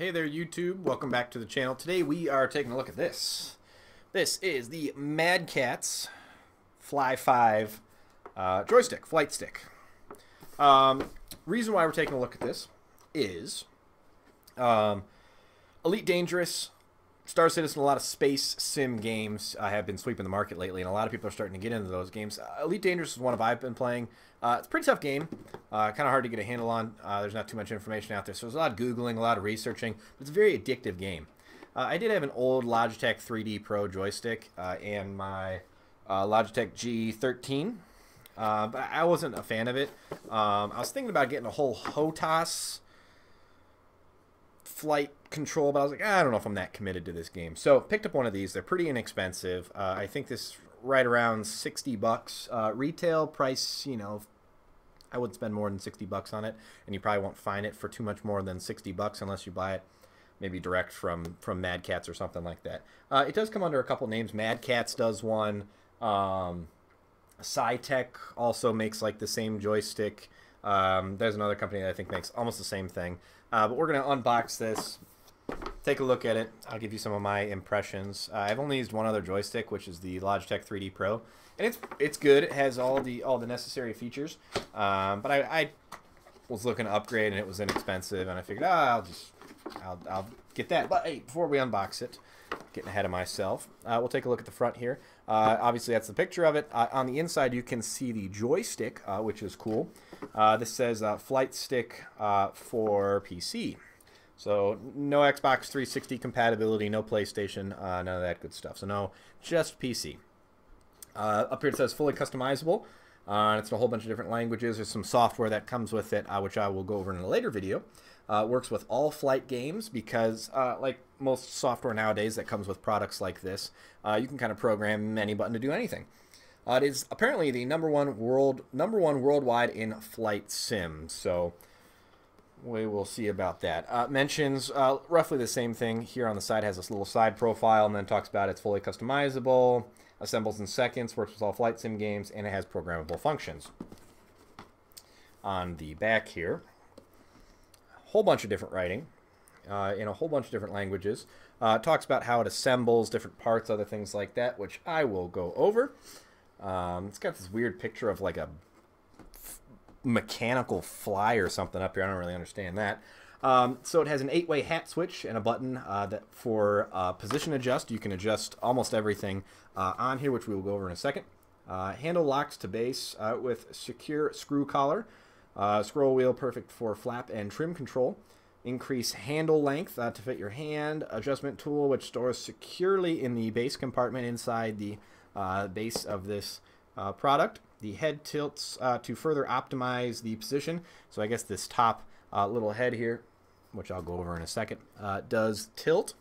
Hey there YouTube, welcome back to the channel. Today we are taking a look at this. This is the MadCatz F.L.Y 5 joystick, flight stick. Reason why we're taking a look at this is Elite Dangerous, Star Citizen, a lot of space sim games have been sweeping the market lately, and a lot of people are starting to get into those games. Elite Dangerous is one I've been playing. It's a pretty tough game, kind of hard to get a handle on. There's not too much information out there, so there's a lot of Googling, a lot of researching. But it's a very addictive game. I did have an old Logitech 3D Pro joystick and my Logitech G13, but I wasn't a fan of it. I was thinking about getting a whole HOTAS flight control, but I was like, I don't know if I'm that committed to this game. So picked up one of these. They're pretty inexpensive. I think this right around 60 bucks. Retail price, you know, I wouldn't spend more than 60 bucks on it, and you probably won't find it for too much more than 60 bucks unless you buy it maybe direct from MadCatz or something like that. It does come under a couple names. MadCatz does one. SciTech also makes like the same joystick. There's another company that I think makes almost the same thing. But we're going to unbox this, take a look at it. I'll give you some of my impressions. I've only used one other joystick, which is the Logitech 3D Pro, and it's good. It has all the necessary features. But I was looking to upgrade, and it was inexpensive, and I figured, I'll get that. But hey, before we unbox it, getting ahead of myself, we'll take a look at the front here. Obviously, that's the picture of it. On the inside, you can see the joystick, which is cool. This says flight stick for PC. So no Xbox 360 compatibility, no PlayStation, none of that good stuff. So no, just PC. Up here it says fully customizable. It's in a whole bunch of different languages. There's some software that comes with it, which I will go over in a later video. Works with all flight games because, like most software nowadays that comes with products like this, you can kind of program any button to do anything. It is apparently the number one worldwide in flight sim. So we will see about that. Mentions roughly the same thing here on the side. Has this little side profile and then talks about it's fully customizable, assembles in seconds, works with all flight sim games, and it has programmable functions. On the back here, whole bunch of different writing in a whole bunch of different languages. Talks about how it assembles different parts, other things like that, which I will go over. It's got this weird picture of like a mechanical fly or something up here. I don't really understand that. So it has an 8-way hat switch and a button that for position adjust. You can adjust almost everything on here, which we will go over in a second. Handle locks to base with secure screw collar. Scroll wheel perfect for flap and trim control. Increase handle length to fit your hand. Adjustment tool which stores securely in the base compartment inside the base of this product. The head tilts to further optimize the position. So I guess this top little head here, which I'll go over in a second, does tilt.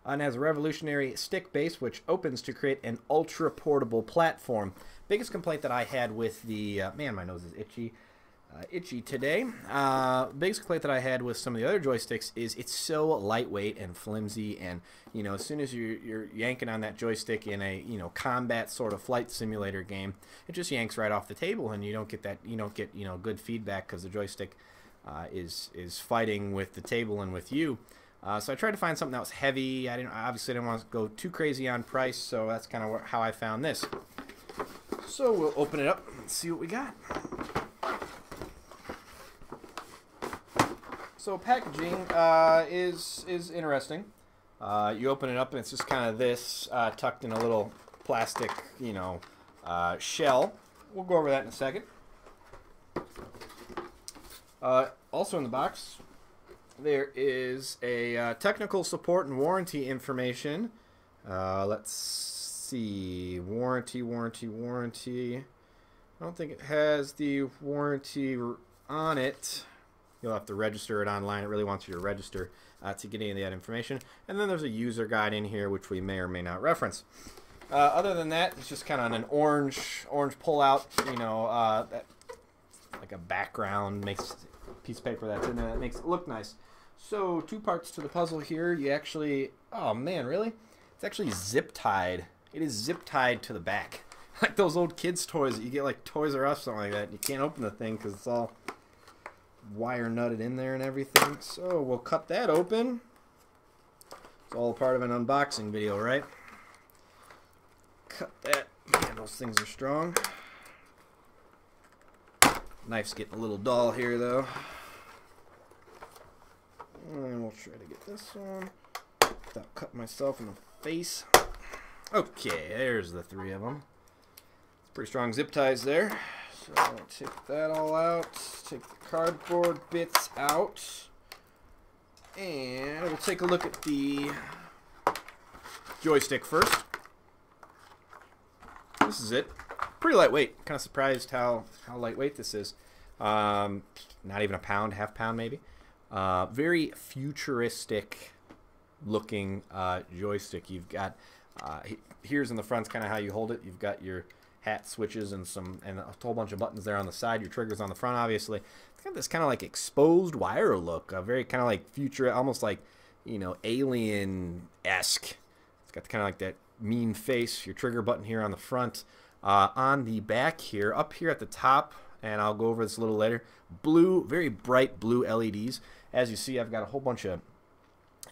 And has a revolutionary stick base which opens to create an ultra portable platform. Biggest complaint that I had with the man, my nose is itchy today. Biggest complaint that I had with some of the other joysticks is it's so lightweight and flimsy, and you know, as soon as you're yanking on that joystick in a combat sort of flight simulator game, it just yanks right off the table, and you don't get good feedback because the joystick is fighting with the table and with you. So I tried to find something that was heavy. I obviously didn't want to go too crazy on price, so that's kind of how I found this. So we'll open it up and see what we got. So packaging is interesting. You open it up and it's just kind of this tucked in a little plastic, shell. We'll go over that in a second. Also in the box, there is a technical support and warranty information. Let's see, warranty. I don't think it has the warranty on it. You'll have to register it online. It really wants you to register to get any of that information. And then there's a user guide in here, which we may or may not reference. Other than that, it's just kind of an orange pull-out, that like a background, makes a piece of paper that's in there that makes it look nice. So 2 parts to the puzzle here. You actually, oh man, really? It's actually zip-tied. It is zip-tied to the back. Like those old kids' toys that you get like Toys R Us or something like that. You can't open the thing because it's all wire nutted in there and everything. So we'll cut that open. It's all part of an unboxing video, right? Cut that. Man, those things are strong. Knife's getting a little dull here, though. And we'll try to get this one without cutting myself in the face. Okay, there's the 3 of them. It's pretty strong zip ties there. So I'll take that all out. Take the cardboard bits out. And we'll take a look at the joystick first. This is it. Pretty lightweight. Kind of surprised how lightweight this is. Not even a pound, half pound maybe. Very futuristic looking joystick. You've got here's in the front's kind of how you hold it. You've got your hat switches and a whole bunch of buttons there on the side. Your trigger's on the front, obviously. It's got this kind of like exposed wire look. Very kind of like future, almost like, you know, alien-esque. It's got kind of like that mean face. Your trigger button here on the front. On the back here, up here at the top, and I'll go over this a little later, blue, very bright blue LEDs. As you see, I've got a whole bunch of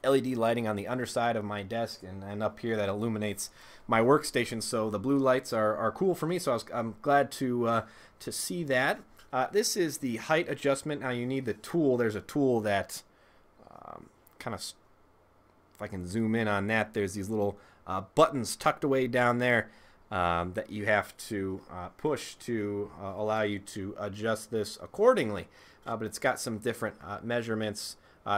LED lighting on the underside of my desk and up here that illuminates my workstation. So the blue lights are cool for me, so I'm glad to see that. This is the height adjustment. Now you need the tool. There's a tool that kind of, if I can zoom in on that, there's these little buttons tucked away down there that you have to push to allow you to adjust this accordingly. But it's got some different measurements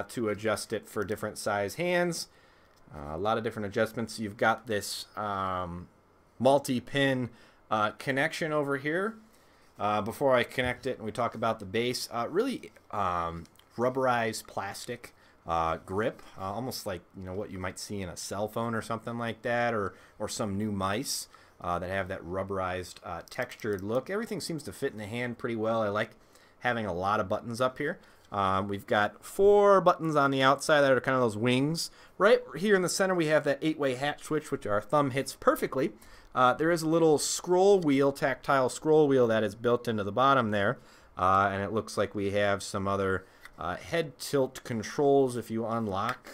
to adjust it for different size hands. A lot of different adjustments. You've got this multi-pin connection over here. Before I connect it and we talk about the base, really rubberized plastic grip, almost like, you know, what you might see in a cell phone or something like that, or some new mice that have that rubberized textured look. Everything seems to fit in the hand pretty well. I like having a lot of buttons up here. We've got 4 buttons on the outside that are kind of those wings. Right here in the center we have that 8-way hat switch, which our thumb hits perfectly. There is a little scroll wheel, tactile scroll wheel that is built into the bottom there. And it looks like we have some other head tilt controls if you unlock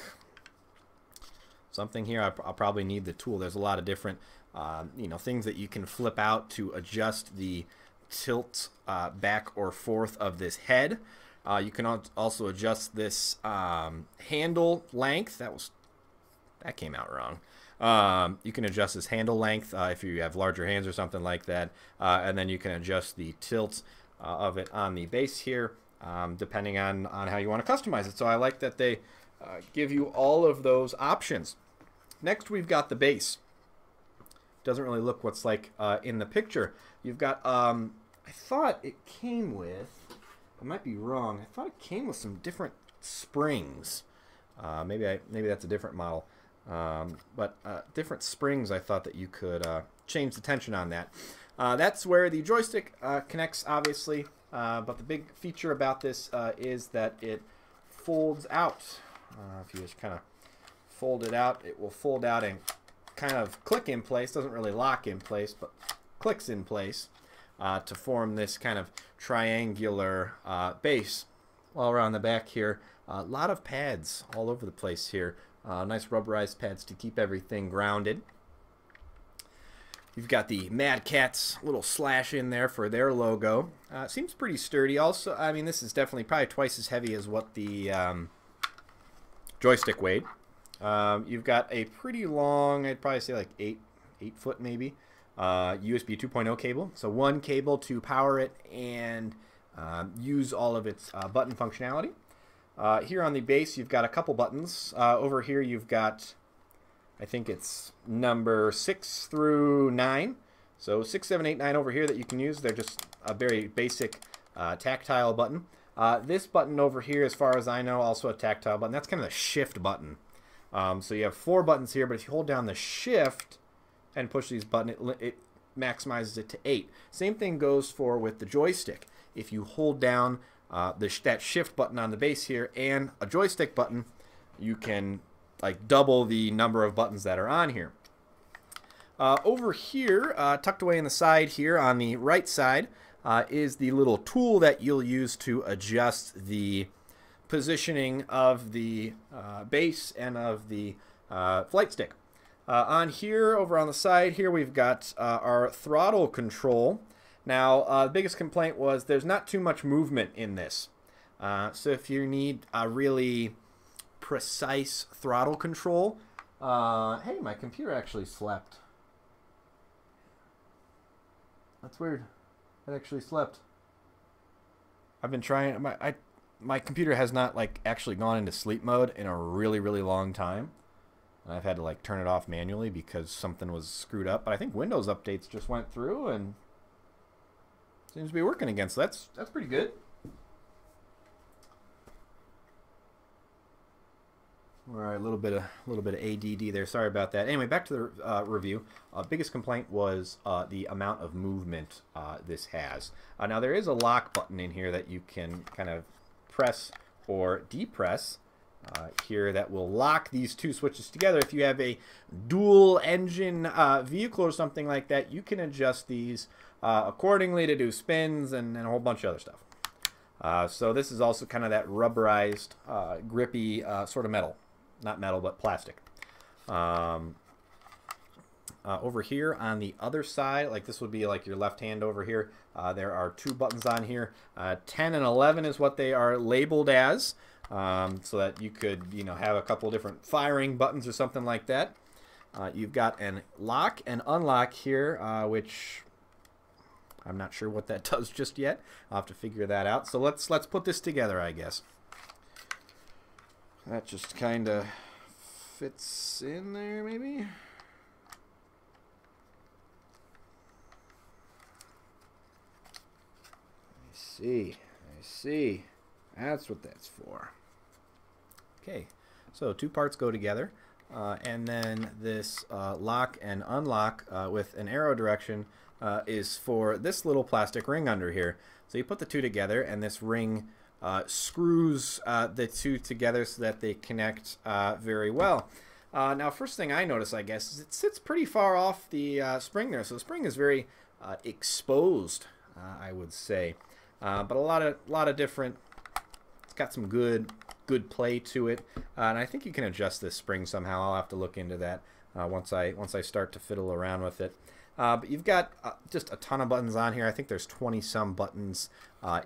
something here. I'll probably need the tool. There's a lot of different you know, things that you can flip out to adjust the tilt back or forth of this head. You can also adjust this handle length. That came out wrong. You can adjust this handle length if you have larger hands or something like that, and then you can adjust the tilt of it on the base here, depending on how you want to customize it. So I like that they give you all of those options. Next, we've got the base. Doesn't really look what's like in the picture. You've got, I thought it came with, I might be wrong, I thought it came with some different springs. Maybe that's a different model. But different springs, I thought that you could change the tension on that. That's where the joystick connects, obviously. But the big feature about this is that it folds out. If you just kind of fold it out, it will fold out and kind of click in place. Doesn't really lock in place, but clicks in place to form this kind of triangular base. While we're on the back here, a lot of pads all over the place here. Nice rubberized pads to keep everything grounded. You've got the MadCatz little slash in there for their logo. Seems pretty sturdy. Also, I mean, this is definitely probably twice as heavy as what the joystick weighed. You've got a pretty long, I'd probably say like 8 foot maybe, USB 2.0 cable. So one cable to power it and use all of its button functionality. Here on the base, you've got a couple buttons. Over here, you've got, I think it's number 6 through 9. So 6, 7, 8, 9 over here that you can use. They're just a very basic tactile button. This button over here, as far as I know, also a tactile button. That's kind of the shift button. So you have 4 buttons here, but if you hold down the shift and push these buttons, it maximizes it to 8. Same thing goes for with the joystick. If you hold down that shift button on the base here and a joystick button, you can like double the number of buttons that are on here. Over here, tucked away in the side here on the right side, is the little tool that you'll use to adjust the positioning of the base and of the flight stick. On here, over on the side here, we've got our throttle control. Now, the biggest complaint was there's not too much movement in this. So if you need a really precise throttle control, hey, my computer actually slept. That's weird. It actually slept. I've been trying. My computer has not like actually gone into sleep mode in a really long time. And I've had to like turn it off manually because something was screwed up. But I think Windows updates just went through and seems to be working again. So that's pretty good. All right, a little bit of ADD there. Sorry about that. Anyway, back to the review. Biggest complaint was the amount of movement this has. Now there is a lock button in here that you can kind of press or depress here that will lock these two switches together. If you have a dual engine vehicle or something like that, you can adjust these accordingly to do spins and a whole bunch of other stuff. So this is also kind of that rubberized, grippy sort of metal. Not metal, but plastic. Over here on the other side, like this would be like your left hand over here, there are two buttons on here. 10 and 11 is what they are labeled as, so that you could, you know, have a couple different firing buttons or something like that. You've got an lock and unlock here, which I'm not sure what that does just yet. I'll have to figure that out. So let's put this together, I guess. That just kind of fits in there, maybe. I see. That's what that's for. Okay, so two parts go together, and then this lock and unlock with an arrow direction is for this little plastic ring under here. So you put the two together, and this ring screws the two together so that they connect very well. Now, first thing I notice, I guess, is it sits pretty far off the spring there. So the spring is very exposed, I would say. But a lot of different. It's got some good play to it, and I think you can adjust this spring somehow. I'll have to look into that once I start to fiddle around with it. But you've got just a ton of buttons on here. I think there's 20-some buttons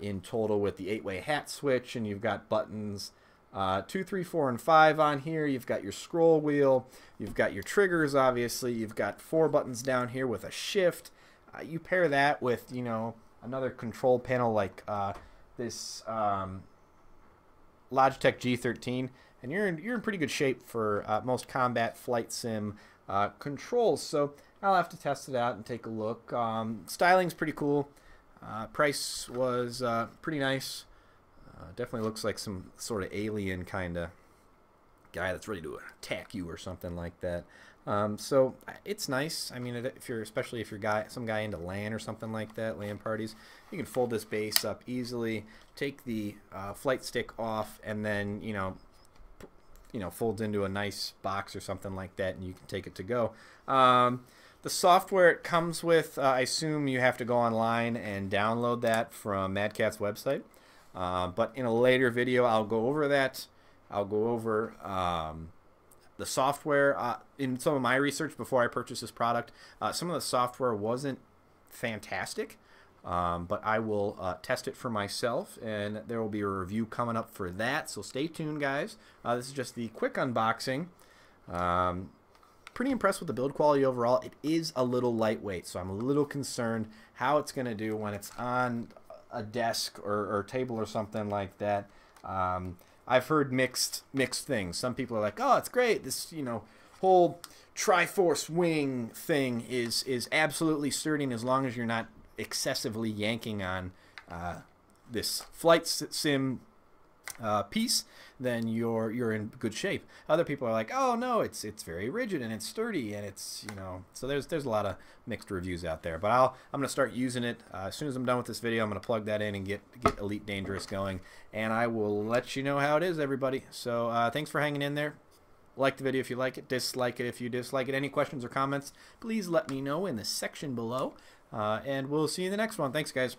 in total with the 8-way hat switch, and you've got buttons 2, 3, 4, and 5 on here. You've got your scroll wheel. You've got your triggers, obviously. You've got 4 buttons down here with a shift. You pair that with, you know, another control panel like this Logitech G13, and you're in pretty good shape for most combat flight sim controls. So I'll have to test it out and take a look. Styling's pretty cool. Price was pretty nice. Definitely looks like some sort of alien kind of guy that's ready to attack you or something like that. So it's nice. I mean, especially if you're some guy into LAN or something like that, LAN parties, you can fold this base up easily, take the flight stick off, and then you know, folds into a nice box or something like that, and you can take it to go. The software it comes with, I assume you have to go online and download that from MadCatz website. But in a later video, I'll go over that. I'll go over the software. In some of my research before I purchased this product, some of the software wasn't fantastic, but I will test it for myself, and there will be a review coming up for that, so stay tuned, guys. This is just the quick unboxing. Pretty impressed with the build quality overall. It is a little lightweight, so I'm a little concerned how it's going to do when it's on a desk or table or something like that. I've heard mixed things. Some people are like, "Oh, it's great. This, whole Triforce wing thing is absolutely sturdy, and as long as you're not excessively yanking on this flight sim piece, then you're in good shape." Other people are like, "Oh no, it's very rigid and it's sturdy and it's So there's a lot of mixed reviews out there. But I'm gonna start using it as soon as I'm done with this video. I'm gonna plug that in and get Elite Dangerous going, and I will let you know how it is, everybody. So thanks for hanging in there. Like the video if you like it, dislike it if you dislike it. Any questions or comments, please let me know in the section below, and we'll see you in the next one. Thanks, guys.